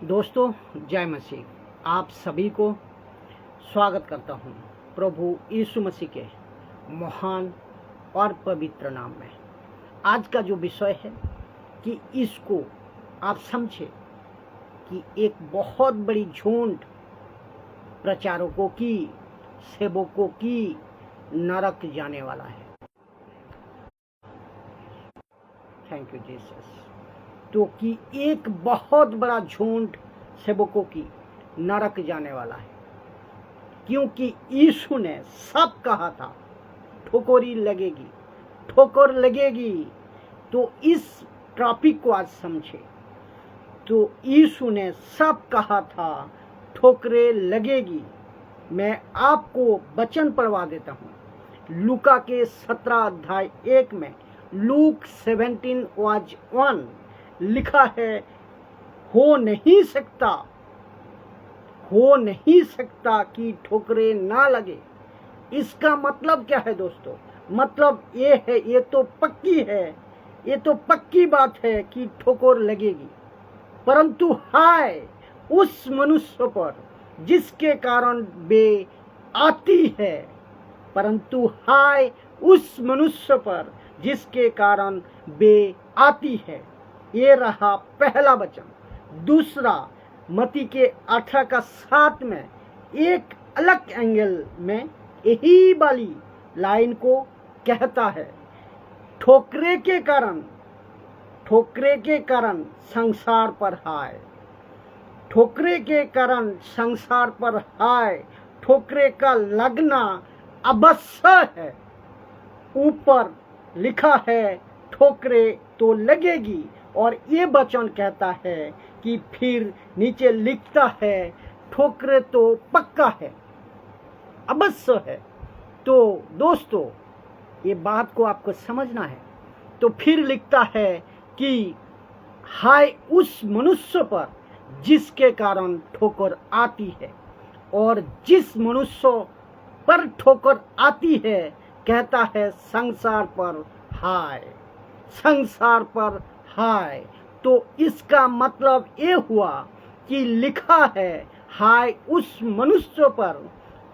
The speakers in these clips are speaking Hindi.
दोस्तों, जय मसीह। आप सभी को स्वागत करता हूं प्रभु यीशु मसीह के महान और पवित्र नाम में। आज का जो विषय है कि इसको आप समझे कि एक बहुत बड़ी झुंड प्रचारकों की, सेवकों की नरक जाने वाला है। Thank you Jesus. तो कि एक बहुत बड़ा झुंड सेवकों की नरक जाने वाला है, क्योंकि यीशु ने सब कहा था ठोकरी लगेगी, ठोकर लगेगी। तो इस टॉपिक को आज समझे। तो यीशु ने सब कहा था ठोकरें लगेगी। मैं आपको वचन पढ़वा देता हूँ। लूका के 17 अध्याय 1 में लूक 17:1 लिखा है, हो नहीं सकता कि ठोकरें ना लगे। इसका मतलब क्या है दोस्तों? मतलब ये है, ये तो पक्की बात है कि ठोकर लगेगी। परंतु हाय उस मनुष्य पर जिसके कारण वे आती है, परंतु हाय उस मनुष्य पर जिसके कारण वे आती है। ये रहा पहला वचन। दूसरा, मत्ती के 18:7 में एक अलग एंगल में यही वाली लाइन को कहता है, ठोकरे के कारण संसार पर हाय, ठोकरे के कारण संसार पर हाय। ठोकरे का लगना अवश्य है। ऊपर लिखा है ठोकरे तो लगेगी, और ये वचन कहता है कि फिर नीचे लिखता है ठोकरे तो पक्का है, अवश्य है। तो दोस्तों, ये बात को आपको समझना है। तो फिर लिखता है कि हाय उस मनुष्य पर जिसके कारण ठोकर आती है, और जिस मनुष्य पर ठोकर आती है कहता है संसार पर हाय, संसार पर हाय। तो इसका मतलब ये हुआ कि लिखा है हाय उस मनुष्य पर।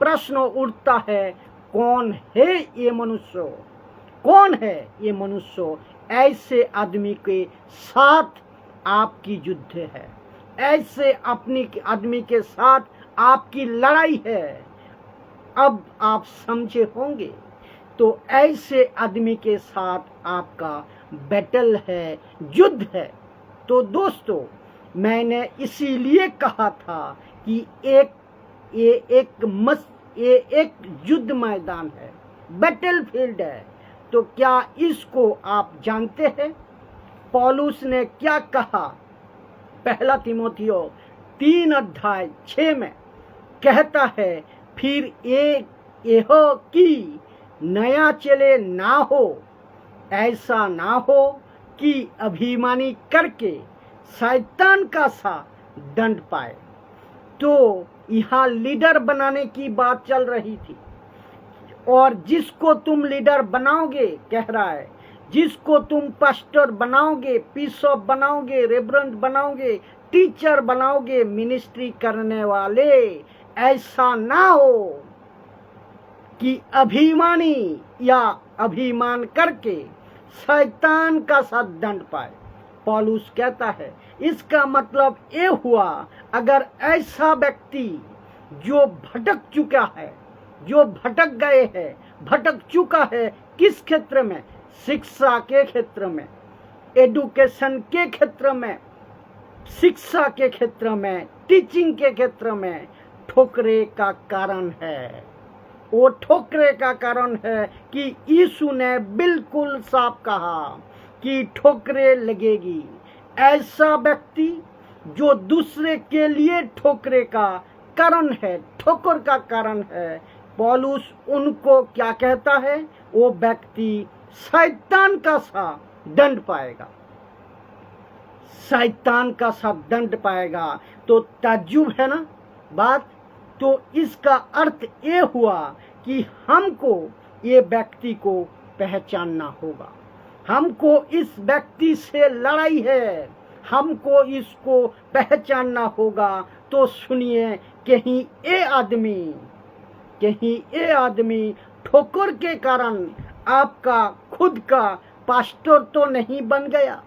प्रश्न उठता है, कौन है ये मनुष्य? कौन है ये मनुष्य? ऐसे आदमी के साथ आपकी युद्ध है, ऐसे अपनी आदमी के साथ आपकी लड़ाई है। अब आप समझे होंगे। तो ऐसे आदमी के साथ आपका बैटल है, युद्ध है। तो दोस्तों, मैंने इसीलिए कहा था कि ये एक युद्ध मैदान है, बैटल फील्ड है। तो क्या इसको आप जानते हैं? पौलुस ने क्या कहा? पहला तीमुथियो 3:6 में कहता है, फिर यह कि नया चले ना हो, ऐसा ना हो कि अभिमानी करके शैतान का सा दंड पाए। तो यहाँ लीडर बनाने की बात चल रही थी, और जिसको तुम लीडर बनाओगे, कह रहा है, जिसको तुम पास्टर बनाओगे, बिशप बनाओगे, रेवरेंड बनाओगे, टीचर बनाओगे, मिनिस्ट्री करने वाले, ऐसा ना हो कि अभिमानी या अभिमान करके शैतान का साथ दंड पाए। पौलुस कहता है, इसका मतलब ये हुआ, अगर ऐसा व्यक्ति जो भटक चुका है, जो भटक गए हैं, भटक चुका है, किस क्षेत्र में? शिक्षा के क्षेत्र में, एडुकेशन के क्षेत्र में, शिक्षा के क्षेत्र में, टीचिंग के क्षेत्र में ठोकरे का कारण है। वो ठोकरे का कारण है कि यीशु ने बिल्कुल साफ कहा कि ठोकरे लगेगी। ऐसा व्यक्ति जो दूसरे के लिए ठोकरे का कारण है, ठोकर का कारण है, पौलुस उनको क्या कहता है? वो व्यक्ति शैतान का सा दंड पाएगा, शैतान का सा दंड पाएगा। तो ताज्जुब है ना बात? तो इसका अर्थ ये हुआ कि हमको ये व्यक्ति को पहचानना होगा। हमको इस व्यक्ति से लड़ाई है, हमको इसको पहचानना होगा। तो सुनिए, कहीं ये आदमी ठोकर के कारण आपका खुद का पास्टर तो नहीं बन गया,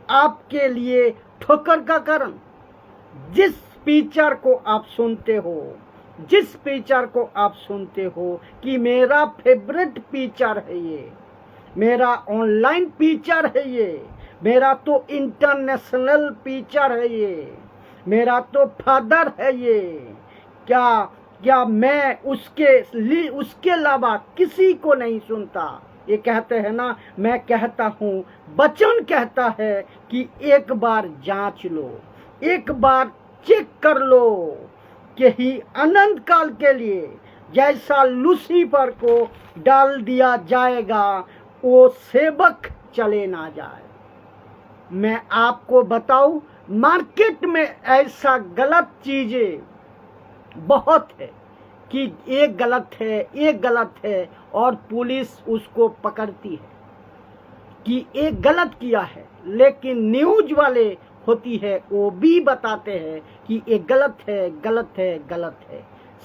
आपके लिए ठोकर का कारण। जिस पिक्चर को आप सुनते हो कि मेरा फेवरेट पिक्चर है ये, मेरा ऑनलाइन पिक्चर है ये, मेरा तो इंटरनेशनल पिक्चर है ये, मेरा तो फादर है ये, क्या मैं उसके अलावा किसी को नहीं सुनता। ये कहते हैं ना, मैं कहता हूँ, वचन कहता है कि एक बार जांच लो, एक बार चेक कर लो कि ही अनंत काल के लिए जैसा लूसीफर को डाल दिया जाएगा, वो सेवक चले ना जाए। मैं आपको बताऊं, मार्केट में ऐसा गलत चीजें बहुत है कि एक गलत है और पुलिस उसको पकड़ती है कि एक गलत किया है, लेकिन न्यूज वाले होती है वो भी बताते हैं कि ये गलत है।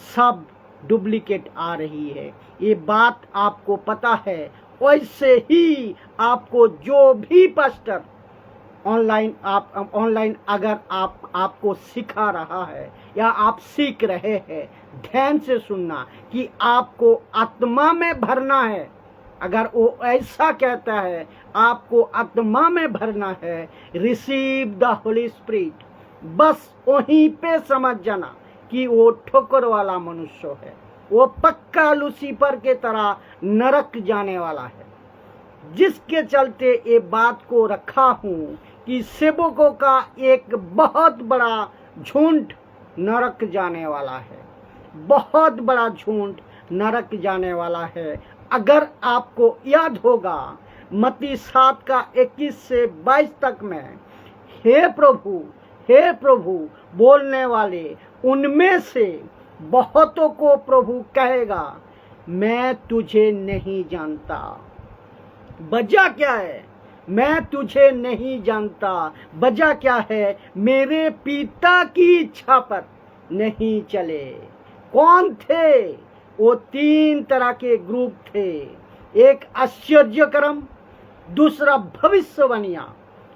सब डुप्लीकेट आ रही है, ये बात आपको पता है। वैसे ही आपको जो भी पास्टर ऑनलाइन अगर आपको सिखा रहा है या आप सीख रहे हैं, ध्यान से सुनना कि आपको आत्मा में भरना है। अगर वो ऐसा कहता है आपको आत्मा में भरना है, रिसीव द होली स्पिरिट, बस वहीं पे समझ जाना कि वो ठोकर वाला मनुष्य है, वो पक्का लूसीफर के तरह नरक जाने वाला है। जिसके चलते ये बात को रखा हूँ कि सेवकों का एक बहुत बड़ा झुंड नरक जाने वाला है, बहुत बड़ा झुंड नरक जाने वाला है। अगर आपको याद होगा मत्ती 7:21 से 22 तक में हे प्रभु बोलने वाले उनमें से बहुतों को प्रभु कहेगा, मैं तुझे नहीं जानता। वजह क्या है? मैं तुझे नहीं जानता। वजह क्या है? मेरे पिता की इच्छा पर नहीं चले। कौन थे वो? 3 तरह के ग्रुप थे। एक आश्चर्यक्रम, दूसरा भविष्यवाणियां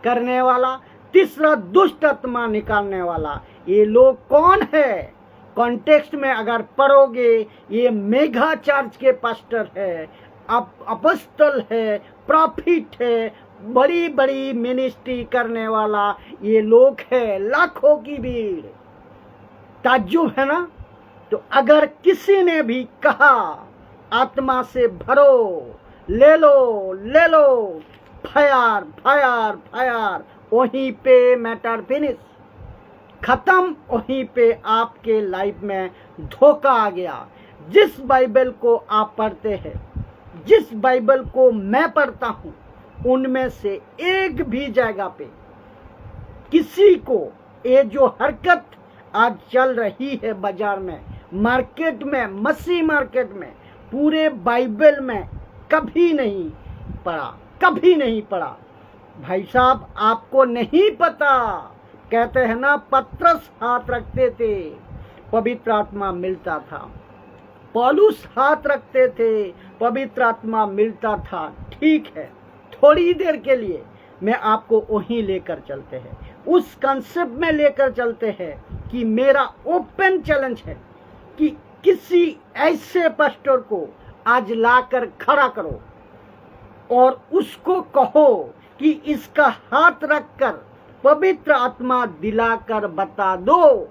करने वाला, तीसरा दुष्ट आत्मा निकालने वाला। ये लोग कौन है? कॉन्टेक्स्ट में अगर पढ़ोगे, ये मेगा चर्च के पास्टर है, अपॉस्टल है, प्रॉफिट है, बड़ी बड़ी मिनिस्ट्री करने वाला ये लोग है, लाखों की भीड़। ताज्जुब है ना? तो अगर किसी ने भी कहा आत्मा से भरो, ले लो, फायर, वहीं पे मैटर फिनिश, खत्म। वहीं पे आपके लाइफ में धोखा आ गया। जिस बाइबल को आप पढ़ते हैं, जिस बाइबल को मैं पढ़ता हूँ, उनमें से एक भी जगह पे किसी को ये जो हरकत आज चल रही है बाजार में, मार्केट में, मसीह मार्केट में, पूरे बाइबल में कभी नहीं पढ़ा। भाई साहब, आपको नहीं पता। कहते हैं ना, पतरस हाथ रखते थे, पवित्र आत्मा मिलता था। पौलुस हाथ रखते थे, पवित्र आत्मा मिलता था। ठीक है, थोड़ी देर के लिए मैं आपको वहीं लेकर चलते हैं, उस कंसेप्ट में लेकर चलते हैं कि मेरा ओपन चैलेंज है कि किसी ऐसे पास्टर को आज लाकर खड़ा करो और उसको कहो कि इसका हाथ रखकर पवित्र आत्मा दिलाकर बता दो।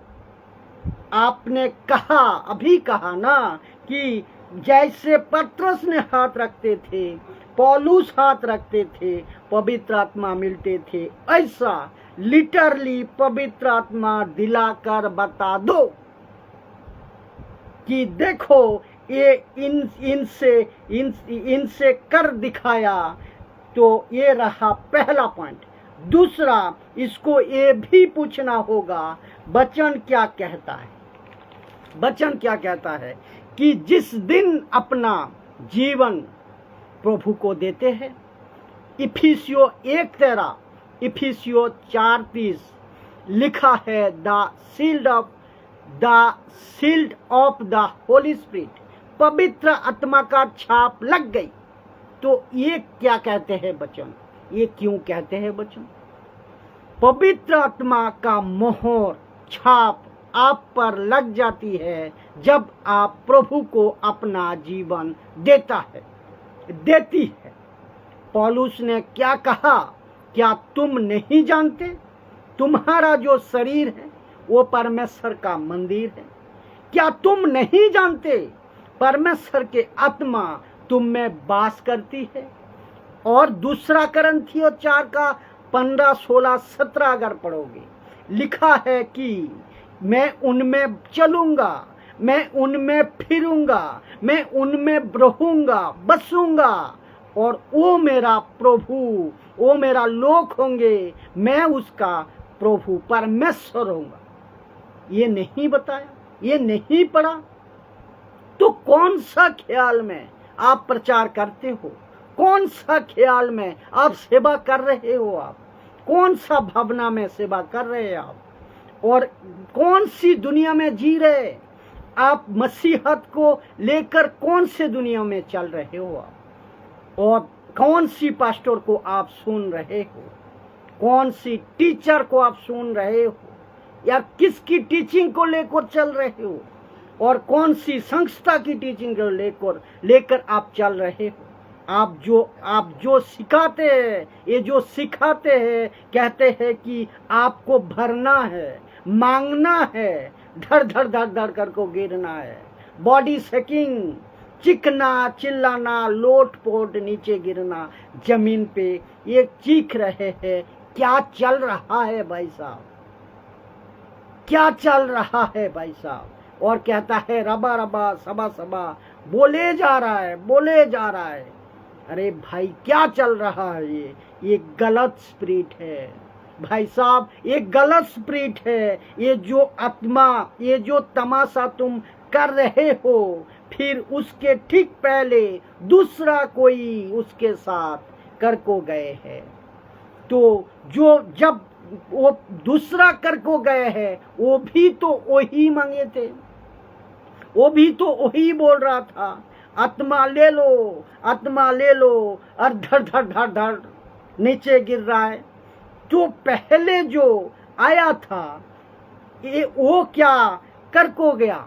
आपने कहा, अभी कहा ना कि जैसे पतरस ने हाथ रखते थे, पौलुस हाथ रखते थे, पवित्र आत्मा मिलते थे, ऐसा लिटरली पवित्र आत्मा दिलाकर बता दो कि देखो ये इनसे कर दिखाया। तो ये रहा पहला पॉइंट। दूसरा, इसको ये भी पूछना होगा वचन क्या कहता है। वचन क्या कहता है कि जिस दिन अपना जीवन प्रभु को देते हैं, इफिसियों 1:13 इफिसियो 4:30 लिखा है, the sealed of the holy spirit, पवित्र आत्मा का छाप लग गई। तो ये क्या कहते हैं वचन, ये क्यों कहते हैं वचन? पवित्र आत्मा का मोहर छाप आप पर लग जाती है जब आप प्रभु को अपना जीवन देती है। पौलुस ने क्या कहा, क्या तुम नहीं जानते तुम्हारा जो शरीर है वो परमेश्वर का मंदिर है? क्या तुम नहीं जानते परमेश्वर के आत्मा तुम में वास करती है? और दूसरा कुरिन्थियों 4:15-16-17 अगर पढ़ोगे, लिखा है कि मैं उनमें चलूंगा, मैं उनमें फिरूंगा, मैं उनमें रहूंगा, बसूंगा, और वो मेरा प्रभु, वो मेरा लोक होंगे, मैं उसका प्रभु परमेश्वर होऊंगा। ये नहीं बताया, ये नहीं पढ़ा, तो कौन सा ख्याल में आप प्रचार करते हो? कौन सा ख्याल में आप सेवा कर रहे हो? आप कौन सा भावना में सेवा कर रहे हैं आप? और कौन सी दुनिया में जी रहे आप? मसीहत को लेकर कौन से दुनिया में चल रहे हो आप? और कौन सी पास्टर को आप सुन रहे हो? कौन सी टीचर को आप सुन रहे हो? या किसकी टीचिंग को लेकर चल रहे हो? और कौन सी संस्था की टीचिंग को लेकर आप चल रहे हो? आप जो सिखाते हैं, ये जो सिखाते हैं, कहते हैं कि आपको भरना है, मांगना है, धड़ धड़ धड़ धड़ कर को गिरना है, बॉडी शेकिंग, चिकना, चिल्लाना, लोट पोट, नीचे गिरना जमीन पे, ये चीख रहे हैं। क्या चल रहा है भाई साहब? क्या चल रहा है भाई साहब? और कहता है रबा रबा सबा सबा, बोले जा रहा है, बोले जा रहा है। अरे भाई क्या चल रहा है? ये गलत स्पिरिट है भाई साहब, ये गलत स्पिरिट है। ये जो आत्मा, ये जो तमाशा तुम कर रहे हो, फिर उसके ठीक पहले दूसरा कोई उसके साथ कर को गए हैं। तो जब वो दूसरा कर को गए हैं, वो भी तो वही मांगे थे, वो भी तो वही बोल रहा था, आत्मा ले लो, आत्मा ले लो, और धड़ धड़ धड़ धड़ नीचे गिर रहा है। जो पहले जो आया था, वो क्या कर को गया?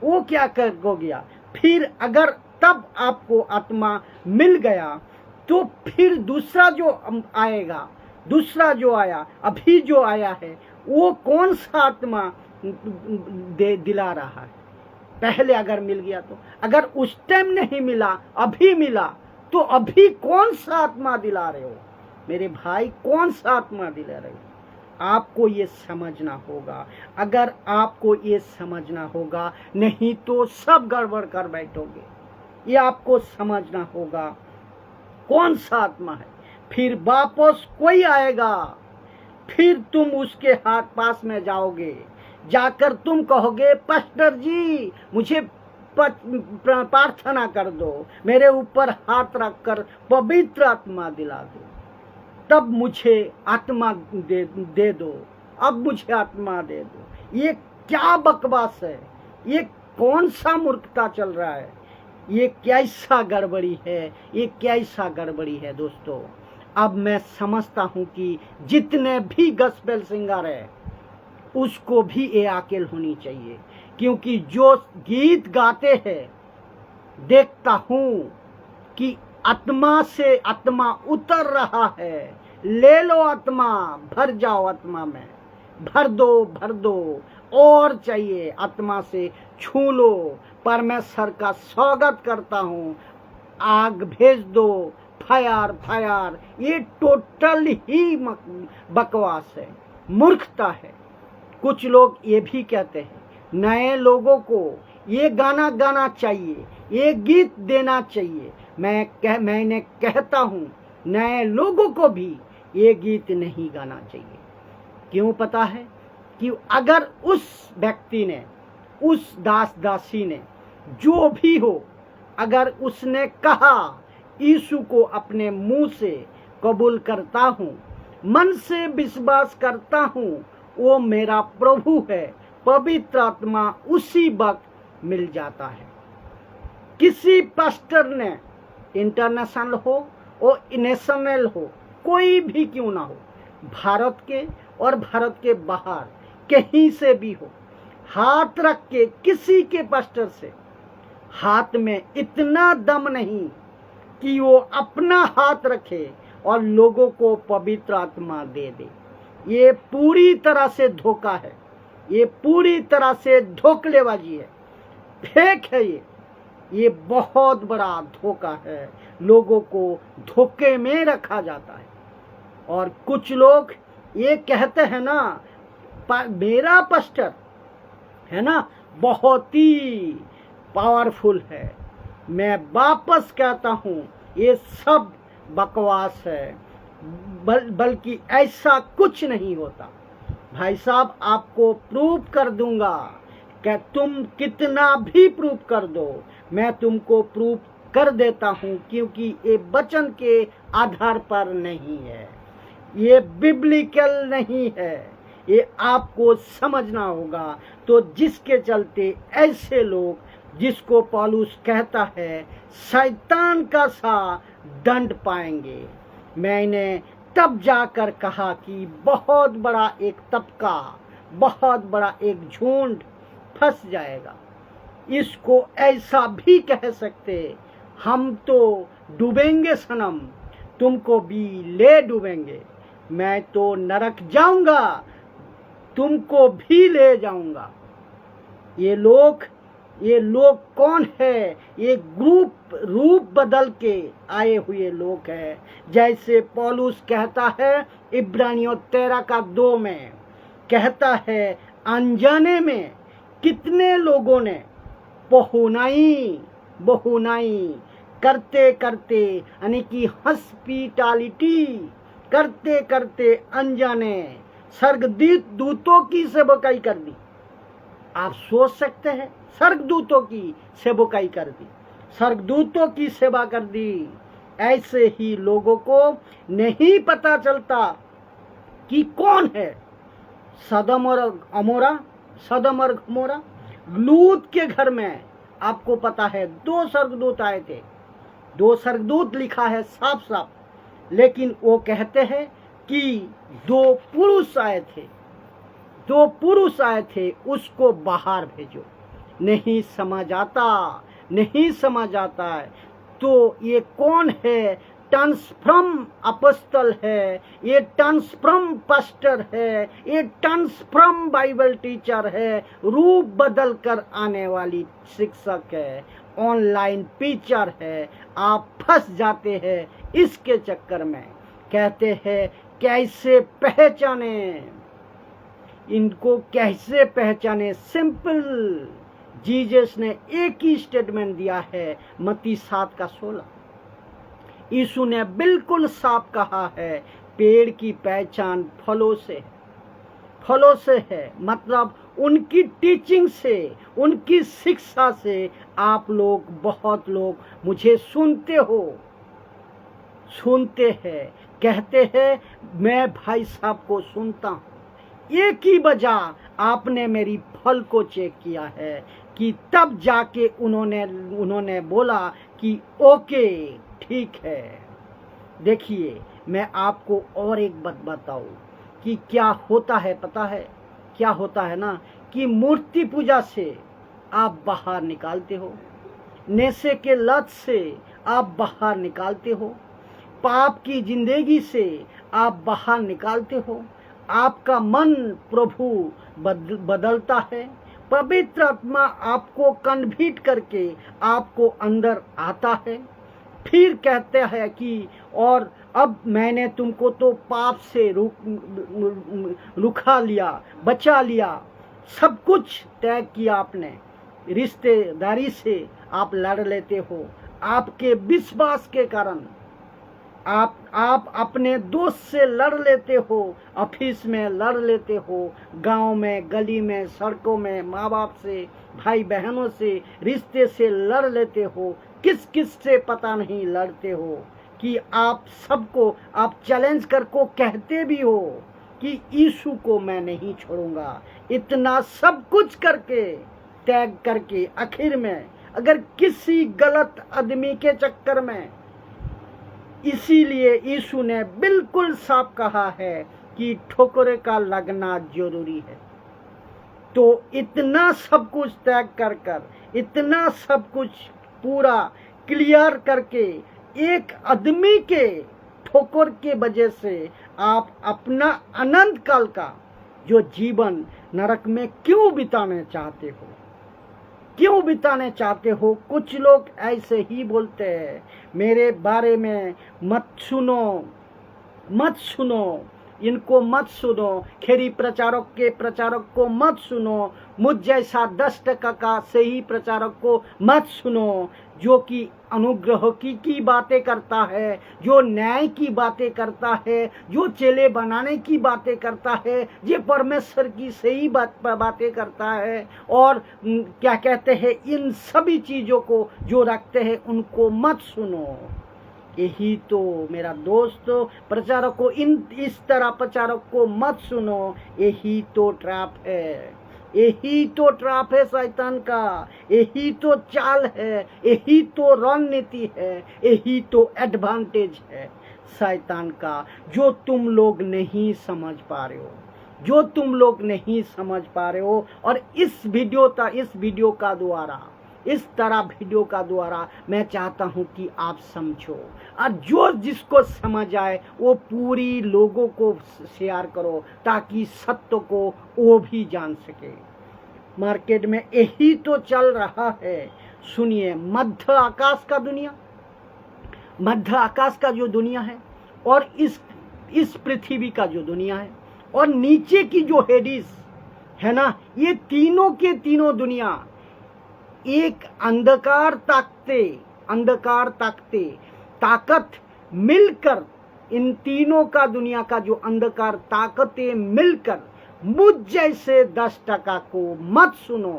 वो क्या कर को गया? फिर अगर तब आपको आत्मा मिल गया, तो फिर दूसरा जो आएगा, दूसरा जो आया, अभी जो आया है, वो कौन सा आत्मा दिला रहा है? पहले अगर मिल गया तो, अगर उस टाइम नहीं मिला, अभी मिला, तो अभी कौन सा आत्मा दिला रहे हो मेरे भाई? कौन सा आत्मा दिला रहे हो? आपको ये समझना होगा। अगर आपको ये समझना होगा, नहीं तो सब गड़बड़ कर बैठोगे। ये आपको समझना होगा कौन सा आत्मा है। फिर वापस कोई आएगा, फिर तुम उसके हाथ पास में जाओगे, जाकर तुम कहोगे, पास्टर जी मुझे प्रार्थना कर दो, मेरे ऊपर हाथ रखकर पवित्र आत्मा दिला दो, तब मुझे आत्मा दे दो, अब मुझे आत्मा दे दो। ये क्या बकवास है? ये कौन सा मूर्खता चल रहा है? ये कैसा गड़बड़ी है? ये कैसा गड़बड़ी है दोस्तों? अब मैं समझता हूँ कि जितने भी गॉस्पेल सिंगर है, उसको भी ये अकेल होनी चाहिए, क्योंकि जो गीत गाते हैं, देखता हूँ कि आत्मा से आत्मा उतर रहा है। ले लो आत्मा, भर जाओ आत्मा में, भर दो, भर दो, और चाहिए आत्मा से छू लो। परमेश्वर का स्वागत करता हूँ, आग भेज दो, फायर फायर। ये टोटल ही बकवास है, मूर्खता है। कुछ लोग ये भी कहते हैं नए लोगों को ये गाना गाना चाहिए, ये गीत देना चाहिए। मैंने कहता हूँ नए लोगों को भी ये गीत नहीं गाना चाहिए। क्यों पता है? कि अगर उस व्यक्ति ने, उस दास दासी ने, जो भी हो, अगर उसने कहा यीशु को अपने मुंह से कबूल करता हूँ, मन से विश्वास करता हूँ वो मेरा प्रभु है, पवित्र आत्मा उसी वक्त मिल जाता है। किसी पास्टर ने, इंटरनेशनल हो और नेशनल हो, कोई भी क्यों ना हो, भारत के और भारत के बाहर कहीं से भी हो, हाथ रख के किसी के पास्टर से, हाथ में इतना दम नहीं कि वो अपना हाथ रखे और लोगों को पवित्र आत्मा दे दे। ये पूरी तरह से धोखा है, ये पूरी तरह से धोखलेबाजी है, फेक है। ये बहुत बड़ा धोखा है, लोगों को धोखे में रखा जाता है। और कुछ लोग ये कहते हैं ना, मेरा पास्टर है ना बहुत ही पावरफुल है। मैं वापस कहता हूँ ये सब बकवास है, बल्कि ऐसा कुछ नहीं होता। भाई साहब, आपको प्रूव कर दूंगा कि तुम कितना भी प्रूव कर दो, मैं तुमको प्रूव कर देता हूँ, क्योंकि ये वचन के आधार पर नहीं है, ये बिब्लिकल नहीं है, ये आपको समझना होगा। तो जिसके चलते ऐसे लोग, जिसको पौलुस कहता है शैतान का सा दंड पाएंगे, मैंने तब जाकर कहा कि बहुत बड़ा एक तबका, बहुत बड़ा एक झुंड फंस जाएगा। इसको ऐसा भी कह सकते, हम तो डूबेंगे सनम, तुमको भी ले डूबेंगे, मैं तो नरक जाऊंगा, तुमको भी ले जाऊंगा। ये लोग कौन है? ये रूप बदल के आए हुए लोग हैं। जैसे पौलुस कहता है इब्रानियों 13:2 में, कहता है अनजाने में कितने लोगों ने बहुनाई करते करते, यानी कि हॉस्पिटैलिटी करते करते अनजाने स्वर्गदूतों की सेवकाई कर दी। आप सोच सकते हैं, स्वर्गदूतों की सेवकाई कर दी, स्वर्गदूतों की सेवा कर दी। ऐसे ही लोगों को नहीं पता चलता कि कौन है सदम और गमोरा। लूत के घर में आपको पता है 2 स्वर्गदूत आए थे, 2 स्वर्गदूत लिखा है साफ साफ, लेकिन वो कहते हैं कि 2 पुरुष आए थे, 2 पुरुष आए थे, उसको बाहर भेजो। नहीं समझ आता है। तो ये कौन है? ट्रांसफ्रम अपॉस्टल है, ये ट्रांसफ्रम पास्टर है, ये ट्रांसफ्रम बाइबल टीचर है, रूप बदल कर आने वाली शिक्षक है, ऑनलाइन टीचर है। आप फंस जाते हैं इसके चक्कर में। कहते हैं कैसे पहचाने इनको, कैसे पहचाने? सिंपल, जीसस ने एक ही स्टेटमेंट दिया है, मत्ती 7:16। यीशु ने बिल्कुल साफ कहा है, पेड़ की पहचान फलों से है। मतलब उनकी टीचिंग से, उनकी शिक्षा से आप लोग, बहुत लोग मुझे सुनते हैं, कहते हैं मैं भाई साहब को सुनता हूँ। एक ही वजह, आपने मेरी फल को चेक किया है कि तब जाके उन्होंने बोला कि ओके ठीक है। देखिए, मैं आपको और एक बात बताऊं कि क्या होता है, पता है क्या होता है ना, कि मूर्ति पूजा से आप बाहर निकालते हो, नशे के लत से आप बाहर निकालते हो, पाप की जिंदगी से आप बाहर निकालते हो, आपका मन प्रभु बदलता है, पवित्र आत्मा आपको कन्वर्ट करके आपको अंदर आता है। फिर कहते हैं कि और अब मैंने तुमको तो पाप से रुका लिया, बचा लिया, सब कुछ त्याग किया आपने, रिश्तेदारी से आप लड़ लेते हो, आपके विश्वास के कारण आप अपने दोस्त से लड़ लेते हो, ऑफिस में लड़ लेते हो, गांव में, गली में, सड़कों में, माँ बाप से, भाई बहनों से, रिश्ते से लड़ लेते हो। किस किस से पता नहीं लड़ते हो, कि आप सबको आप चैलेंज करको कहते भी हो कि यीशु को मैं नहीं छोड़ूंगा। इतना सब कुछ करके त्याग करके आखिर में अगर किसी गलत आदमी के चक्कर में, इसीलिए यीशु ने बिल्कुल साफ कहा है कि ठोकरे का लगना जरूरी है। तो इतना सब कुछ त्याग कर कर, इतना सब कुछ पूरा क्लियर करके एक आदमी के ठोकर के वजह से आप अपना अनंत काल का जो जीवन नरक में क्यों बिताने चाहते हो? क्यों बिताने चाहते हो? कुछ लोग ऐसे ही बोलते हैं, मेरे बारे में मत सुनो, मत सुनो, इनको मत सुनो, खेरी प्रचारक को मत सुनो, मुझ जैसा 10% का सही प्रचारक को मत सुनो, जो कि अनुग्रह की बातें करता है, जो न्याय की बातें करता है, जो चेले बनाने की बातें करता है, जो परमेश्वर की सही बातें करता है, और क्या कहते हैं, इन सभी चीजों को जो रखते हैं उनको मत सुनो। यही तो मेरा दोस्त प्रचारक को, इस तरह प्रचारक को मत सुनो। यही तो ट्रैप है, यही तो ट्रैप है शैतान का, यही तो चाल है, यही तो रणनीति है, यही तो एडवांटेज है शैतान का, जो तुम लोग नहीं समझ पा रहे हो, जो तुम लोग नहीं समझ पा रहे हो। और इस वीडियो का द्वारा, इस तरह वीडियो का द्वारा मैं चाहता हूं कि आप समझो, और जो जिसको समझ आए वो पूरी लोगों को शेयर करो, ताकि सत्य को वो भी जान सके। मार्केट में यही तो चल रहा है। सुनिए, मध्य आकाश का दुनिया, मध्य आकाश का जो दुनिया है, और इस पृथ्वी का जो दुनिया है, और नीचे की जो हेडिस है ना, ये तीनों के तीनों दुनिया एक अंधकार ताकत मिलकर, इन तीनों का दुनिया का जो अंधकार ताकतें मिलकर मुझ जैसे 10% को मत सुनो,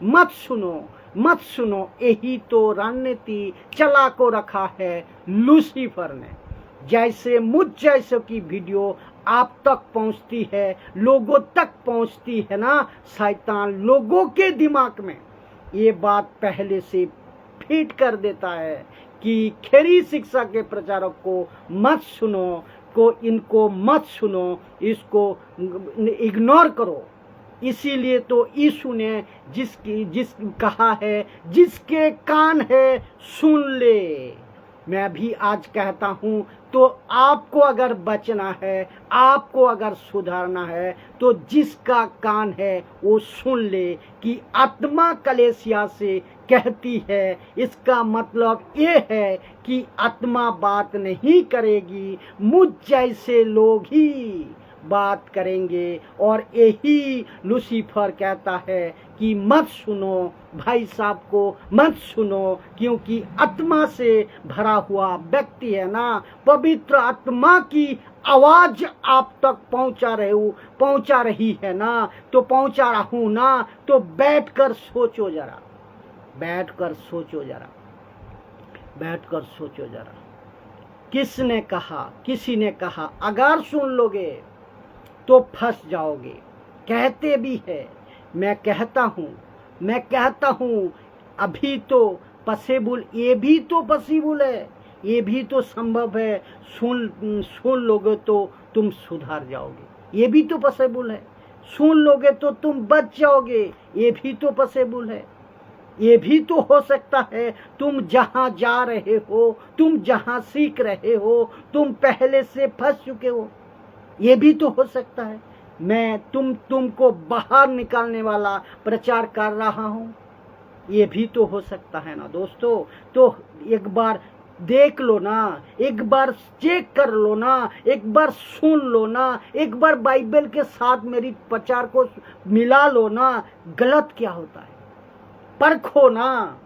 मत सुनो, मत सुनो। यही तो रणनीति चला को रखा है लूसीफर ने। जैसे मुझ जैसे की वीडियो आप तक पहुंचती है, लोगों तक पहुंचती है ना, शैतान लोगों के दिमाग में ये बात पहले से फीड कर देता है कि खरी शिक्षा के प्रचारक को मत सुनो, इनको मत सुनो, इसको इग्नोर करो। इसीलिए तो यीशु ने जिस कहा है, जिसके कान है सुन ले। मैं भी आज कहता हूं, तो आपको अगर बचना है, आपको अगर सुधारना है, तो जिसका कान है वो सुन ले कि आत्मा कलेसिया से कहती है। इसका मतलब ये है कि आत्मा बात नहीं करेगी, मुझ जैसे लोग ही बात करेंगे। और यही लूसीफर कहता है कि मत सुनो, भाई साहब को मत सुनो, क्योंकि आत्मा से भरा हुआ व्यक्ति है ना, पवित्र आत्मा की आवाज आप तक पहुंचा रही है ना, तो पहुंचा रहूं ना, तो बैठकर सोचो जरा, बैठकर सोचो जरा, बैठकर सोचो जरा। किसने कहा, किसी ने कहा अगर सुन लोगे तो फंस जाओगे, कहते भी है। मैं कहता हूं अभी तो पॉसिबल, ये भी तो पॉसिबल है, ये भी तो संभव है। सुन लोगे तो तुम सुधर जाओगे, ये भी तो पॉसिबल है। सुन लोगे तो तुम बच जाओगे, ये भी तो पॉसिबल है। ये भी तो हो सकता है तुम जहां जा रहे हो, तुम जहां सीख रहे हो, तुम पहले से फंस चुके हो, ये भी तो हो सकता है। मैं तुमको बाहर निकालने वाला प्रचार कर रहा हूं, ये भी तो हो सकता है ना दोस्तों। तो एक बार देख लो ना, एक बार चेक कर लो ना, एक बार सुन लो ना, एक बार बाइबल के साथ मेरी प्रचार को मिला लो ना, गलत क्या होता है परखो ना।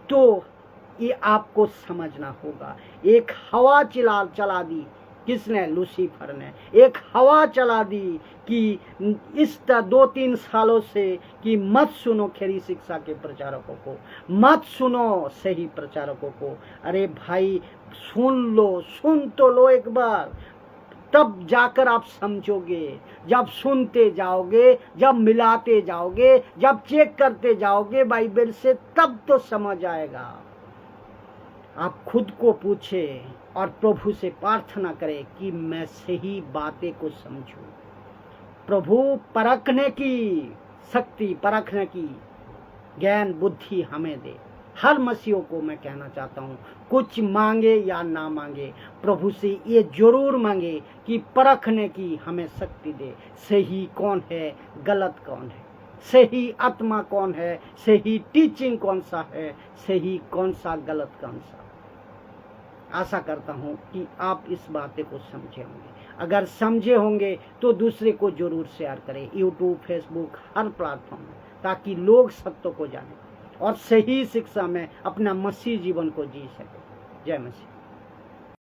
तो ये आपको समझना होगा। एक हवा चला दी, किसने? लूसीफर ने। एक हवा चला दी कि इस 2-3 सालों से कि मत सुनो खरी शिक्षा के प्रचारकों को, मत सुनो सही प्रचारकों को। अरे भाई सुन लो, सुन तो लो एक बार, तब जाकर आप समझोगे। जब सुनते जाओगे, जब मिलाते जाओगे, जब चेक करते जाओगे बाइबल से, तब तो समझ आएगा। आप खुद को पूछे और प्रभु से प्रार्थना करें कि मैं सही बातें को समझूं। प्रभु परखने की शक्ति, परखने की ज्ञान बुद्धि हमें दे। हर मसीहों को मैं कहना चाहता हूँ, कुछ मांगे या ना मांगे, प्रभु से ये जरूर मांगे कि परखने की हमें शक्ति दे। सही कौन है, गलत कौन है, सही आत्मा कौन है, सही टीचिंग कौन सा है, सही कौन सा, गलत कौन सा। आशा करता हूँ कि आप इस बातें को समझे होंगे। अगर समझे होंगे तो दूसरे को जरूर शेयर करें, यूट्यूब, फेसबुक, हर प्लेटफॉर्म में, ताकि लोग सत्य को जाने और सही शिक्षा में अपना मसीह जीवन को जी सके। जय मसीह।